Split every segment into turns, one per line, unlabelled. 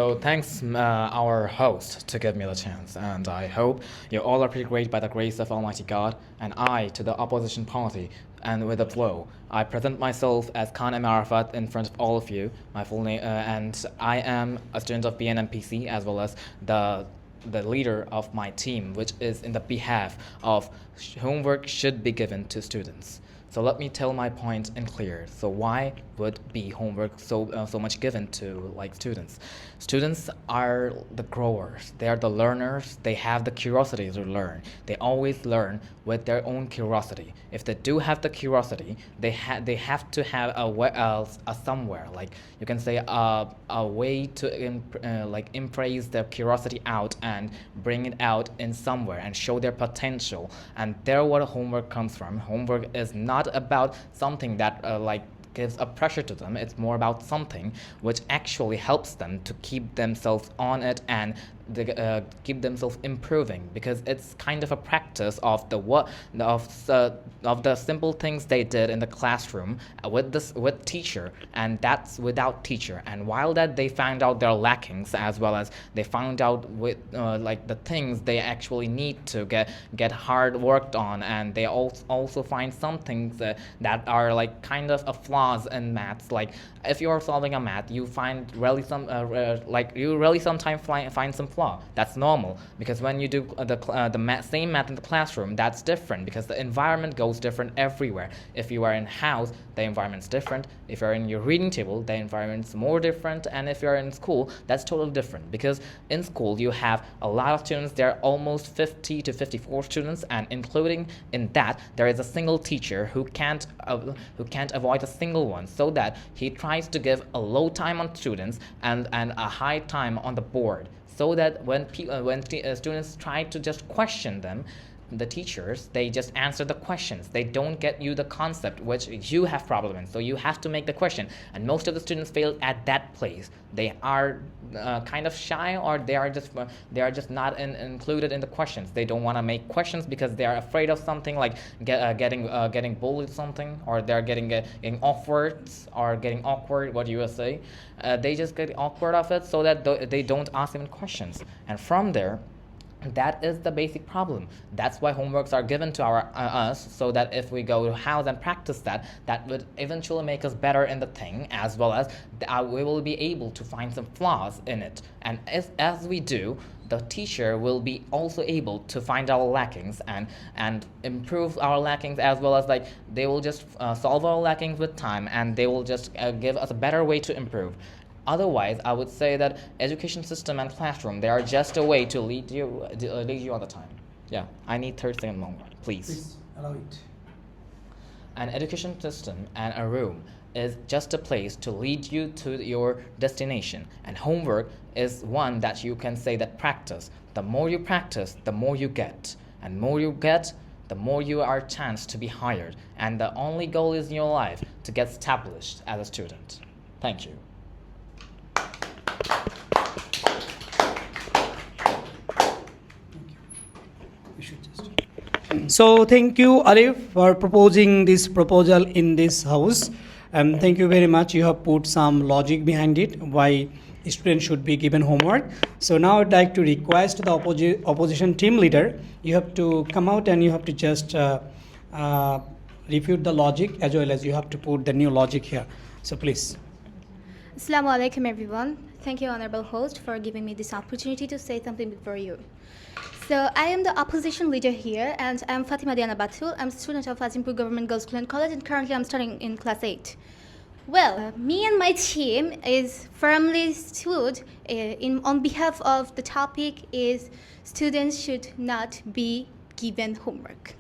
So thanks, our host, to give me the chance, and I hope you all are pretty great by the grace of Almighty God. And I, to the opposition party, and with a flow, I present myself as Khan M. Arafat in front of all of you. My full name, and I am a student of BNMPC as well as the leader of my team, which is in the behalf of homework should be given to students. So let me tell my point in clear. So why would be homework so much given to like students? Students are the growers. They are the learners. They have the curiosity to learn. They always learn with their own curiosity. If they do have the curiosity, they have to have a somewhere, like you can say a way to like impress their curiosity out and bring it out in somewhere and show their potential. And there, what homework comes from. Homework is not about something that like gives a pressure to them. It's more about something which actually helps them to keep themselves on it and keep themselves improving, because it's kind of a practice of the simple things they did in the classroom with teacher, and that's without teacher. And while that they found out their lackings, as well as they found out with like the things they actually need to get hard worked on, and they also find some things that are like kind of a flaws in maths. Like if you are solving a math, you find really some like you really sometimes find some flaw. That's normal, because when you do same math in the classroom, that's different because the environment goes different everywhere. If you are in house, the environment's different. If you're in your reading table, the environment's more different. And if you're in school, that's totally different, because in school you have a lot of students. There are almost 50 to 54 students, and including in that there is a single teacher who can't avoid a single one, so that he tries to give a low time on students and a high time on the board, so that when students try to just question them, the teachers, they just answer the questions. They don't get you the concept which you have problem in. So you have to make the question. And most of the students fail at that place. They are kind of shy, or they are just not included in the questions. They don't want to make questions because they are afraid of something, like getting bullied something, or they're getting awkward, what you will say. They just get awkward of it, so that they don't ask even questions. And from there, that is the basic problem. That's why homeworks are given to us, so that if we go to house and practice that would eventually make us better in the thing, as well as we will be able to find some flaws in it. And as we do, the teacher will be also able to find our lackings and improve our lackings, as well as like they will just solve our lackings with time, and they will just give us a better way to improve. Otherwise, I would say that education system and classroom, they are just a way to lead you all the time. Yeah, I need 30 seconds longer, please.
Please allow it.
An education system and a room is just a place to lead you to your destination, and homework is one that you can say that practice. The more you practice, the more you get, and more you get, the more you are chance to be hired, and the only goal is in your life to get established as a student. Thank you.
So thank you, Arif, for proposing this proposal in this house. Thank you very much. You have put some logic behind it, why students should be given homework. So now I'd like to request the opposition team leader, you have to come out and you have to just refute the logic, as well as you have to put the new logic here. So please.
Assalamu alaikum, everyone. Thank you, honorable host, for giving me this opportunity to say something before you. So I am the opposition leader here, and I'm Fatima Diana Batul. I'm a student of Azimpur Government Girls School and College, and currently I'm studying in class 8. Well, me and my team is firmly stood on behalf of the topic is students should not be given homework.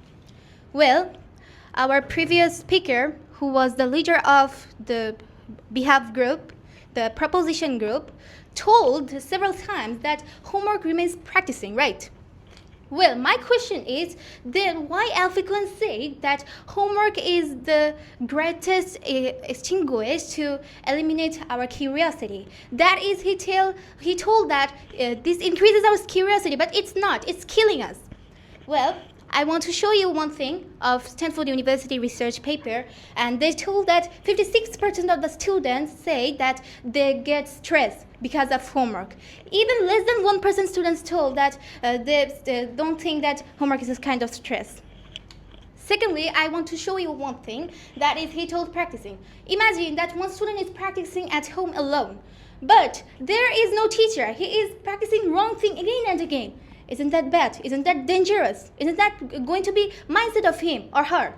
Well, our previous speaker, who was the leader of the behalf group, the proposition group, told several times that homework remains practicing, right? Well, my question is, then why Alficon say that homework is the greatest extinguish to eliminate our curiosity? That is, he told that this increases our curiosity, but it's not. It's killing us. Well, I want to show you one thing of Stanford University research paper, and they told that 56% of the students say that they get stressed because of homework. Even less than 1% students told that they don't think that homework is a kind of stress. Secondly, I want to show you one thing, that is he told practicing. Imagine that one student is practicing at home alone, but there is no teacher. He is practicing wrong thing again and again. Isn't that bad? Isn't that dangerous? Isn't that going to be mindset of him or her?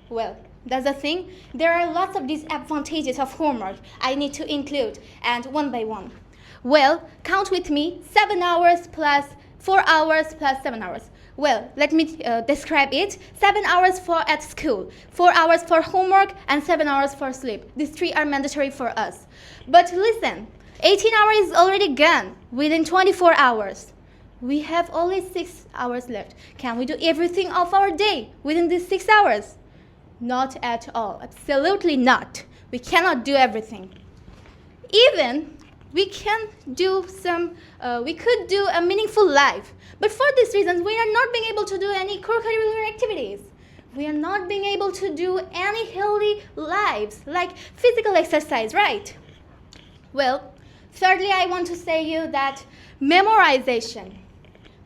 Well, that's the thing. There are lots of disadvantages of homework I need to include, and one by one. Well, count with me, 7 hours plus 4 hours plus 7 hours. Well, let me describe it. 7 hours for at school, 4 hours for homework, and 7 hours for sleep. These three are mandatory for us. But listen, 18 hours is already gone within 24 hours. We have only 6 hours left. Can we do everything of our day within these 6 hours? Not at all. Absolutely not. We cannot do everything. Even we can do we could do a meaningful life. But for these reasons, we are not being able to do any co-curricular activities. We are not being able to do any healthy lives, like physical exercise, right? Well, thirdly, I want to say you that memorization.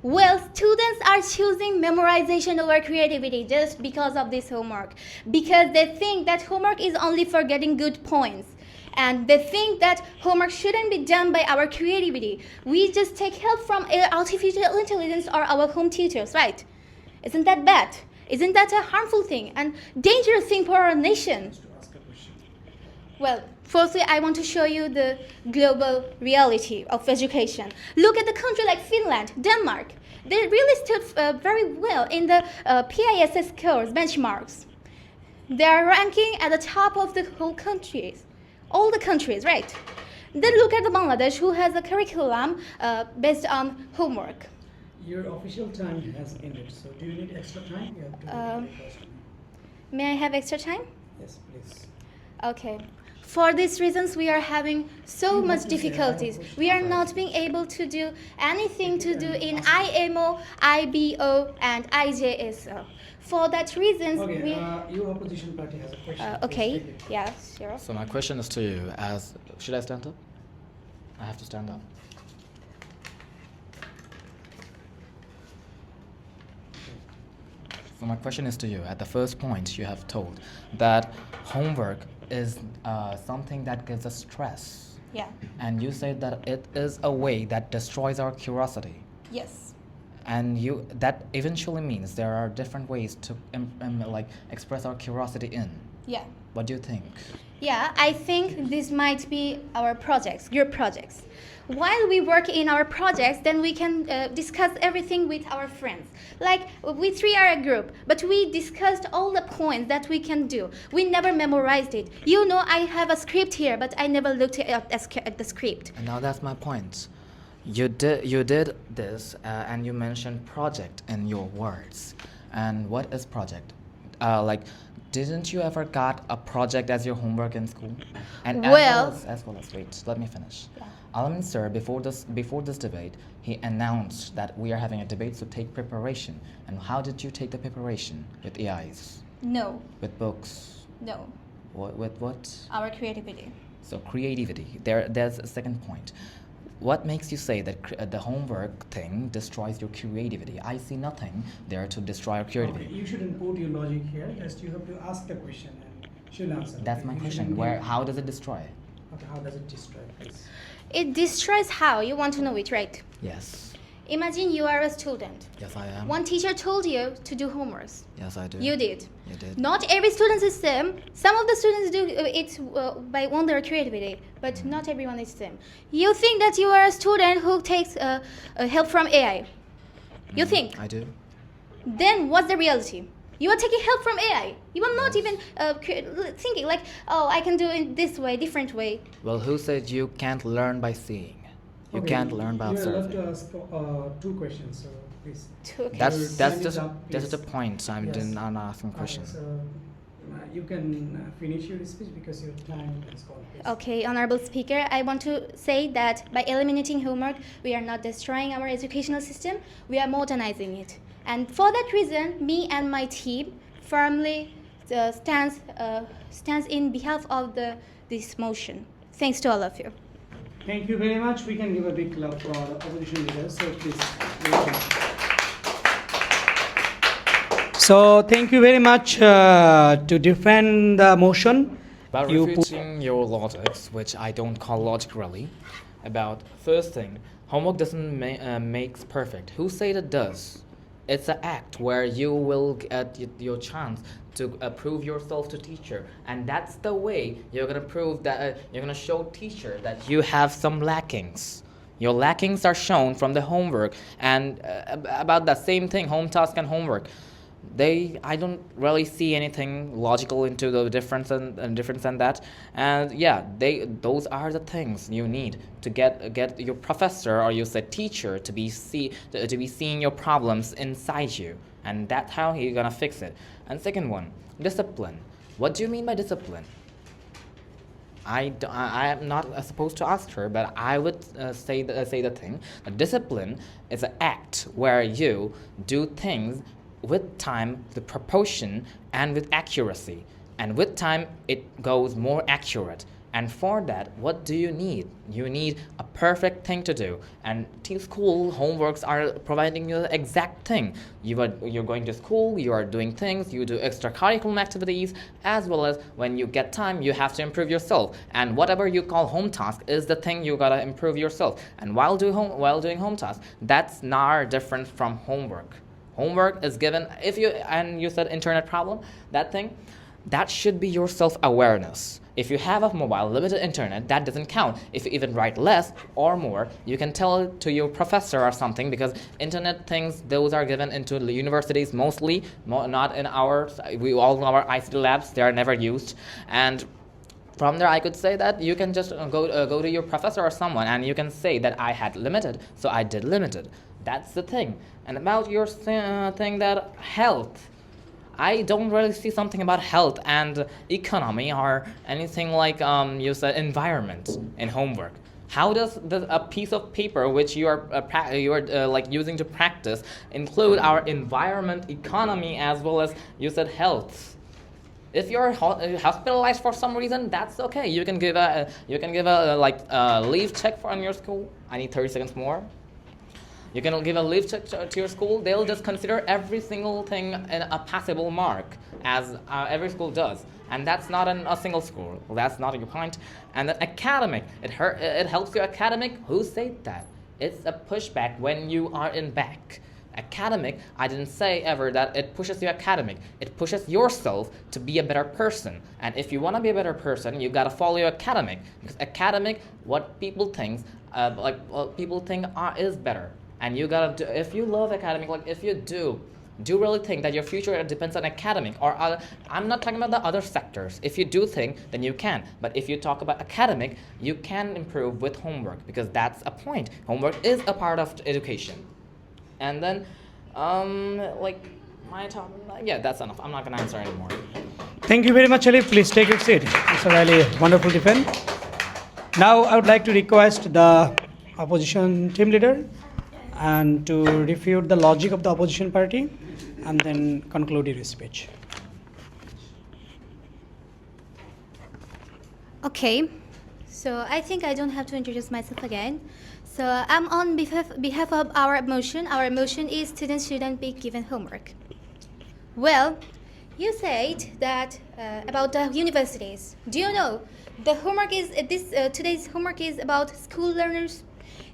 Well, students are choosing memorization over creativity just because of this homework. Because they think that homework is only for getting good points. And they think that homework shouldn't be done by our creativity. We just take help from artificial intelligence or our home tutors, right? Isn't that bad? Isn't that a harmful thing and dangerous thing for our nation? Well, firstly, I want to show you the global reality of education. Look at the country like Finland, Denmark. They really stood very well in the PISA scores, benchmarks. They are ranking at the top of the whole countries, all the countries, right? Then look at the Bangladesh, who has a curriculum based on homework.
Your official time has ended, so do you need extra time? You have to make a question.
May I have extra time?
Yes, please.
Okay. For these reasons, we are having so much difficulties. We are not being able to do anything to do in IMO, IBO, and IJSO. For that reasons,
okay, your opposition party has a question.
Okay, yeah, sure.
So my question is to you as, should I stand up? I have to stand up. So my question is to you. At the first point, you have told that homework is something that gives us stress.
Yeah.
And you said that it is a way that destroys our curiosity.
Yes.
And that eventually means there are different ways to like express our curiosity in.
Yeah.
What do you think?
Yeah, I think this might be our projects, group projects. While we work in our projects, then we can discuss everything with our friends. Like, we three are a group, but we discussed all the points that we can do. We never memorized it. You know, I have a script here, but I never looked at the script.
And now that's my point. You did this, and you mentioned project in your words. And what is project? Didn't you ever got a project as your homework in school? And as well as wait, let me finish.
Yeah.
Alamin sir, before this debate, he announced that we are having a debate, so take preparation. And how did you take the preparation? With AIs?
No.
With books?
No.
With what?
Our creativity.
So creativity. There's a second point. What makes you say that the homework thing destroys your creativity? I see nothing there to destroy your creativity.
Okay, you shouldn't put your logic here. Just you have to ask the question and she'll answer.
That's my question. How does it destroy?
Okay, how does it destroy, please?
It destroys how? You want to know it, right?
Yes.
Imagine you are a student.
Yes, I am.
One teacher told you to do homeworks.
Yes, I do.
You did.
You did.
Not every student is same. Some of the students do it by own their creativity, but not everyone is same. You think that you are a student who takes help from AI. You think.
I do.
Then what's the reality? You are taking help from AI. You are not even thinking like, oh, I can do it this way, different way.
Well, who said you can't learn by seeing? You can't learn by observing.
You're allowed to ask 2 questions, so please.
Okay.
That's the point. I'm
Yes.
not asking questions.
So you can finish your speech because your time has gone. Please.
Okay, Honorable Speaker, I want to say that by eliminating homework, we are not destroying our educational system, we are modernizing it. And for that reason, me and my team firmly stands in behalf of this motion. Thanks to all of you.
Thank you very much. We can give a big clap for the opposition leaders. So please. So thank you very much to defend the motion.
About
You
refuting your logics, which I don't call logic really, about first thing, homework doesn't makes perfect. Who said it does? It's an act where you will get your chance to prove yourself to teacher, and that's the way you're gonna prove that you're gonna show teacher that you have some lackings. Your lackings are shown from the homework, and about the same thing, home task and homework. I don't really see anything logical into the difference and that, and yeah, those are the things you need to get your professor or you said teacher to be seeing your problems inside you, and that's how you're gonna fix it. And second one, discipline. What do you mean by discipline? I am not supposed to ask her, but I would say the thing. Discipline is an act where you do things with time, the proportion, and with accuracy. And with time, it goes more accurate. And for that, what do you need? You need a perfect thing to do. And school homeworks are providing you the exact thing. You're going to school, you are doing things, you do extracurricular activities, as well as when you get time, you have to improve yourself. And whatever you call home task is the thing you gotta improve yourself. And while doing home task, that's not different from homework. Homework is given, you said internet problem, that should be your self-awareness. If you have a mobile, limited internet, that doesn't count. If you even write less or more, you can tell it to your professor or something, because internet things, those are given into the universities mostly, not in we all know our ICT labs, they are never used. And from there, I could say that you can just go to your professor or someone, and you can say that I had limited, so I did limited. That's the thing. And about your thing that health, I don't really see something about health and economy or anything like you said environment in homework. How does a piece of paper which you are like using to practice include our environment, economy, as well as you said health? If you're hospitalized for some reason, that's okay. You can give a leave check on your school. I need 30 seconds more. You can give a leave check to your school. They'll just consider every single thing in a passable mark, as every school does. And that's not in a single school. Well, that's not your point. And then academic, it helps you academic. Who said that? It's a pushback when you are in back. Academic, I didn't say ever that it pushes you academic. It pushes yourself to be a better person. And if you want to be a better person, you got to follow your academic. Because academic, what people think, is better. And you got to do, if you love academic, like if you do really think that your future depends on academic or other, I'm not talking about the other sectors. If you do think, then you can. But if you talk about academic, you can improve with homework, because that's a point. Homework is a part of education. And then, that's enough. I'm not going to answer anymore.
Thank you very much, Ali. Please take your seat. It's a really wonderful defense. Now, I would like to request the opposition team leader and to refute the logic of the opposition party and then conclude your speech.
Okay, so I think I don't have to introduce myself again. So I'm on behalf of our motion. Our motion is students shouldn't be given homework. Well, you said that about the universities. Do you know the homework is today's homework is about school learners?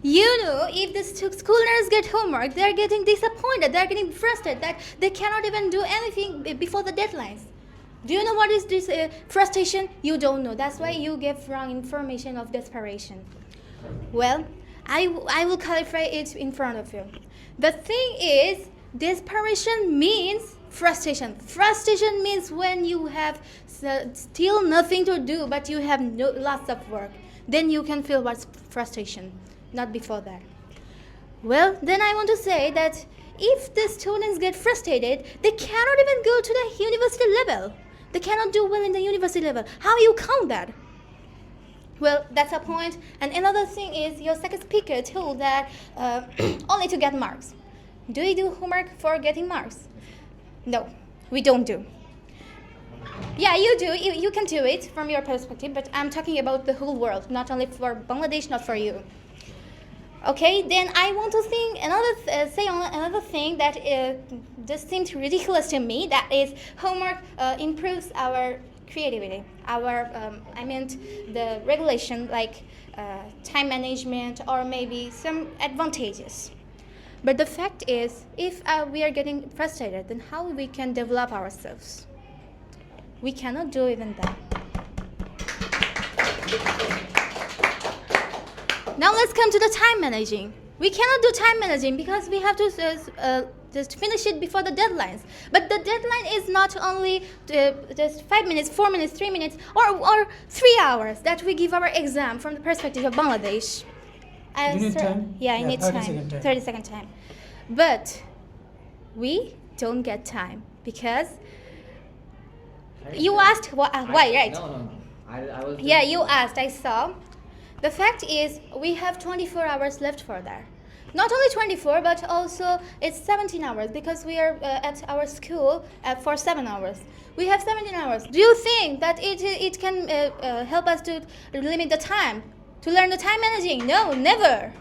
You know, if the school learners get homework, they're getting disappointed, they're getting frustrated that they cannot even do anything before the deadlines. Do you know what is this frustration? You don't know. That's why you give wrong information of desperation. Well, I will clarify it in front of you. The thing is, desperation means frustration. Frustration means when you have still nothing to do, but you have lots of work. Then you can feel what's frustration, not before that. Well, then I want to say that if the students get frustrated, they cannot even go to the university level. They cannot do well in the university level. How you count that? Well, that's a point. And another thing is, your second speaker told that only to get marks. Do we do homework for getting marks? No, we don't do. Yeah, you do. You can do it from your perspective, but I'm talking about the whole world, not only for Bangladesh, not for you. Okay, then I want to say another thing that just seemed ridiculous to me. That is, homework improves our creativity. The regulation, like time management or maybe some advantages. But the fact is, if we are getting frustrated, then how we can develop ourselves? We cannot do even that. Now let's come to the time managing. We cannot do time managing because we have to just finish it before the deadlines. But the deadline is not only just 5 minutes, 4 minutes, 3 minutes, or 3 hours that we give our exam from the perspective of Bangladesh.
You need time?
Yeah, I need
30
time.
second time.
30-second time. But we don't get time because you asked why, right?
No. I was.
Yeah, you asked, I saw. The fact is, we have 24 hours left for that. Not only 24, but also it's 17 hours because we are at our school for 7 hours. We have 17 hours. Do you think that it can help us to limit the time, to learn the time managing? No, never.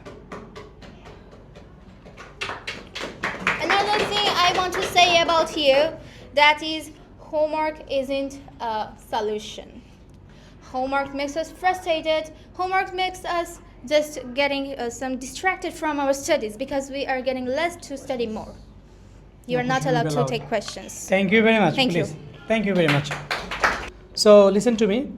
Another thing I want to say about here, that is, homework isn't a solution. Homework makes us frustrated. Homework makes us just getting some distracted from our studies because we are getting less to study more. You are not allowed to take questions.
Thank you very much.
Thank you.
Thank you very much. So listen to me.